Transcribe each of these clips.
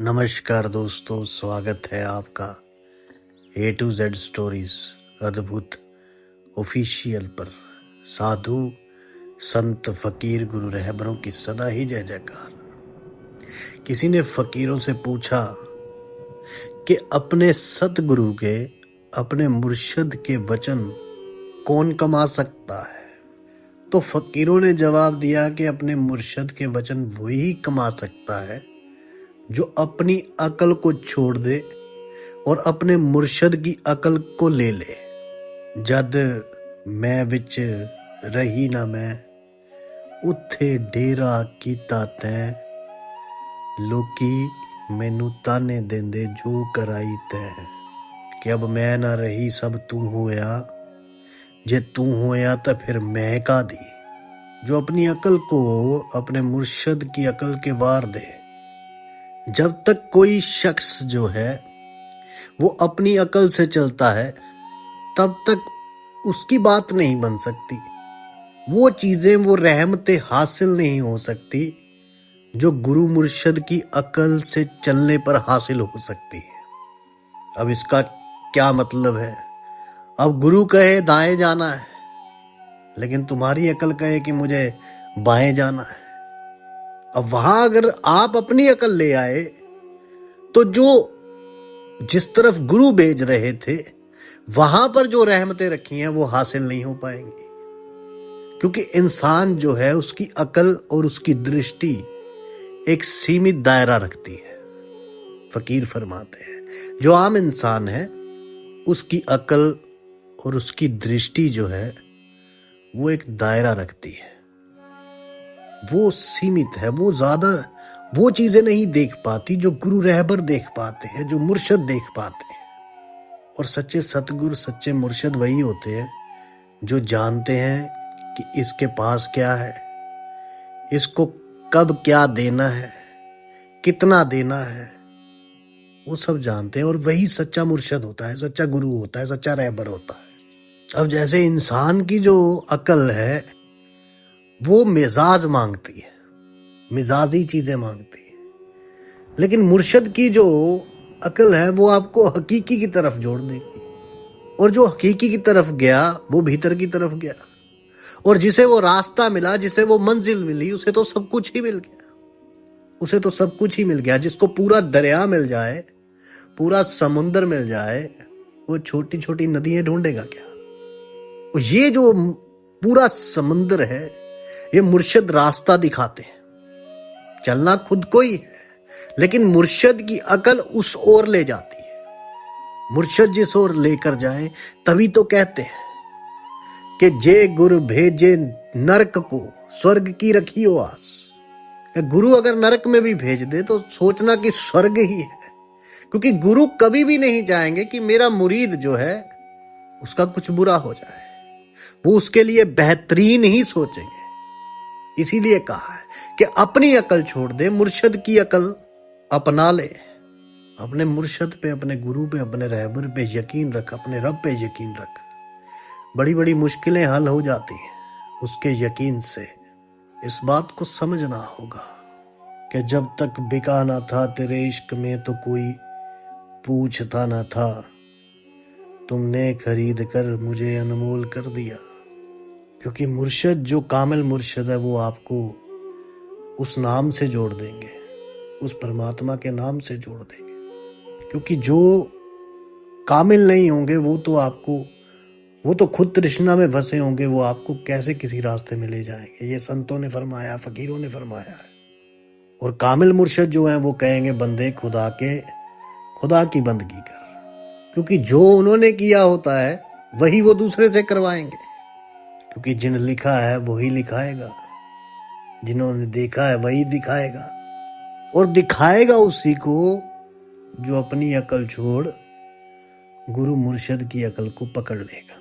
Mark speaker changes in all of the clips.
Speaker 1: नमस्कार दोस्तों, स्वागत है आपका A to Z स्टोरीज अद्भुत ऑफिशियल पर। साधु संत फकीर गुरु रहबरों की सदा ही जय जयकार। किसी ने फकीरों से पूछा कि अपने सतगुरु के, अपने मुर्शिद के वचन कौन कमा सकता है। तो फकीरों ने जवाब दिया कि अपने मुर्शिद के वचन वही कमा सकता है जो अपनी अकल को छोड़ दे और अपने मुर्शिद की अकल को ले ले। जद मैं विच रही ना मैं, उत्थे डेरा कीता तैं, लोकी मैनू ताने देंदे जो कराई तैं। कि अब मैं ना रही सब तू होया, जे तू होया तो फिर मैं का दी। जो अपनी अकल को अपने मुर्शिद की अकल के वार दे। जब तक कोई शख्स जो है वो अपनी अकल से चलता है, तब तक उसकी बात नहीं बन सकती। वो चीजें, वो रहमतें हासिल नहीं हो सकती जो गुरु मुर्शिद की अकल से चलने पर हासिल हो सकती है। अब इसका क्या मतलब है? अब गुरु कहे दाएं जाना है, लेकिन तुम्हारी अकल कहे कि मुझे बाएं जाना है। अब वहां अगर आप अपनी अकल ले आए तो जो जिस तरफ गुरु भेज रहे थे वहां पर जो रहमतें रखी हैं वो हासिल नहीं हो पाएंगी। क्योंकि इंसान जो है उसकी अकल और उसकी दृष्टि एक सीमित दायरा रखती है। फकीर फरमाते हैं जो आम इंसान है उसकी अकल और उसकी दृष्टि जो है वो एक दायरा रखती है, वो सीमित है, वो ज्यादा वो चीजें नहीं देख पाती जो गुरु रहबर देख पाते हैं, जो मुर्शिद देख पाते हैं। और सच्चे सतगुरु, सच्चे मुर्शिद वही होते हैं जो जानते हैं कि इसके पास क्या है, इसको कब क्या देना है, कितना देना है, वो सब जानते हैं। और वही सच्चा मुर्शिद होता है, सच्चा गुरु होता है, सच्चा रहबर होता है। अब जैसे इंसान की जो अकल है वो मिजाज मांगती है, मिजाजी चीजें मांगती है, लेकिन मुर्शिद की जो अकल है वो आपको हकीकी की तरफ जोड़ देगी। और जो हकीकी की तरफ गया वो भीतर की तरफ गया, और जिसे वो रास्ता मिला, जिसे वो मंजिल मिली, उसे तो सब कुछ ही मिल गया, उसे तो सब कुछ ही मिल गया। जिसको पूरा दरिया मिल जाए, पूरा समुंदर मिल जाए, वो छोटी छोटी नदियां ढूंढेगा क्या? ये जो पूरा समुंदर है, ये मुर्शिद रास्ता दिखाते हैं। चलना खुद को ही है, लेकिन मुर्शिद की अकल उस ओर ले जाती है। मुर्शिद जिस ओर लेकर जाए, तभी तो कहते हैं कि जे गुरु भेजे नरक को, स्वर्ग की रखियो आस। गुरु अगर नरक में भी भेज दे तो सोचना कि स्वर्ग ही है। क्योंकि गुरु कभी भी नहीं चाहेंगे कि मेरा मुरीद जो है उसका कुछ बुरा हो जाए, वो उसके लिए बेहतरीन ही सोचेंगे। इसीलिए कहा है कि अपनी अकल छोड़ दे, मुर्शिद की अकल अपना ले। अपने मुर्शिद पे, अपने गुरु पे, अपने रहबर पे यकीन रख, अपने रब पे यकीन रख। बड़ी बड़ी मुश्किलें हल हो जाती हैं उसके यकीन से। इस बात को समझना होगा कि जब तक बिका ना था तेरे इश्क में तो कोई पूछता ना था, तुमने खरीद कर मुझे अनमोल कर दिया। क्योंकि मुर्शिद, जो कामिल मुर्शिद है, वो आपको उस नाम से जोड़ देंगे, उस परमात्मा के नाम से जोड़ देंगे। क्योंकि जो कामिल नहीं होंगे वो तो खुद तृष्णा में फंसे होंगे, वो आपको कैसे किसी रास्ते में ले जाएंगे। ये संतों ने फरमाया, फकीरों ने फरमाया है। और कामिल मुर्शिद जो है वो कहेंगे बंदे खुदा की बंदगी कर। क्योंकि जो उन्होंने किया होता है वही वो दूसरे से करवाएंगे। क्योंकि जिन लिखा है वही लिखाएगा, जिन्होंने देखा है वही दिखाएगा, और दिखाएगा उसी को जो अपनी अकल छोड़ गुरु मुर्शिद की अकल को पकड़ लेगा।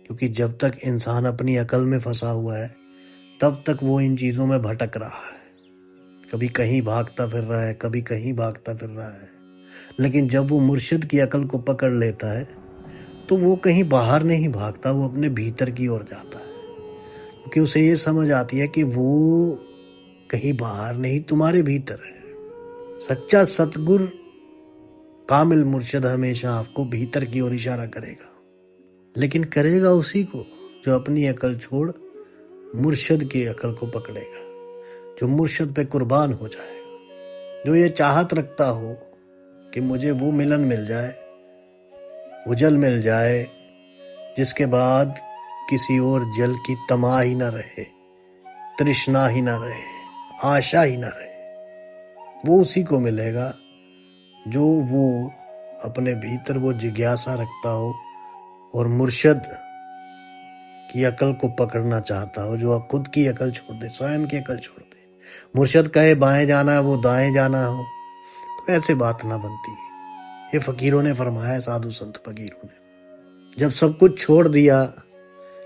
Speaker 1: क्योंकि जब तक इंसान अपनी अकल में फंसा हुआ है तब तक वो इन चीजों में भटक रहा है, कभी कहीं भागता फिर रहा है, कभी कहीं भागता फिर रहा है। लेकिन जब वो मुर्शिद की अकल को पकड़ लेता है तो वो कहीं बाहर नहीं भागता, वो अपने भीतर की ओर जाता है। क्योंकि उसे ये समझ आती है कि वो कहीं बाहर नहीं, तुम्हारे भीतर है। सच्चा सतगुर कामिल मुर्शिद हमेशा आपको भीतर की ओर इशारा करेगा, लेकिन करेगा उसी को जो अपनी अकल छोड़ मुर्शिद की अकल को पकड़ेगा, जो मुर्शिद पे कुर्बान हो जाएगा, जो ये चाहत रखता हो कि मुझे वो मिलन मिल जाए, वो जल मिल जाए जिसके बाद किसी और जल की तमा ही ना रहे, तृष्णा ही ना रहे, आशा ही ना रहे। वो उसी को मिलेगा जो वो अपने भीतर वो जिज्ञासा रखता हो और मुर्शिद की अकल को पकड़ना चाहता हो, जो खुद की अकल छोड़ दे, स्वयं की अकल छोड़ दे। मुर्शिद कहे बाएं जाना है, वो दाएं जाना हो, तो ऐसे बात ना बनती है। ये फकीरों ने फरमाया, साधु संत फकीरों ने। जब सब कुछ छोड़ दिया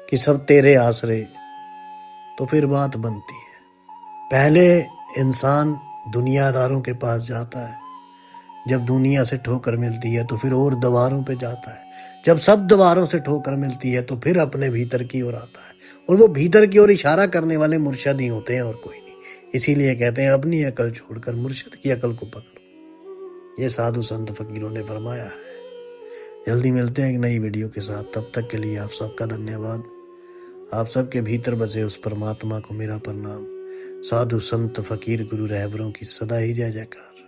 Speaker 1: कि सब तेरे आसरे, तो फिर बात बनती है। पहले इंसान दुनियादारों के पास जाता है, जब दुनिया से ठोकर मिलती है तो फिर और दीवारों पे जाता है, जब सब दीवारों से ठोकर मिलती है तो फिर अपने भीतर की ओर आता है, और वो भीतर की ओर इशारा करने वाले मुर्शिद ही होते हैं और कोई नहीं। इसीलिए कहते हैं अपनी अकल छोड़कर मुर्शिद की अकल को पकड़ो। ये साधु संत फकीरों ने फरमाया है। जल्दी मिलते हैं एक नई वीडियो के साथ, तब तक के लिए आप सबका धन्यवाद। आप सबके भीतर बसे उस परमात्मा को मेरा प्रणाम। साधु संत फकीर गुरु रहबरों की सदा ही जय जयकार।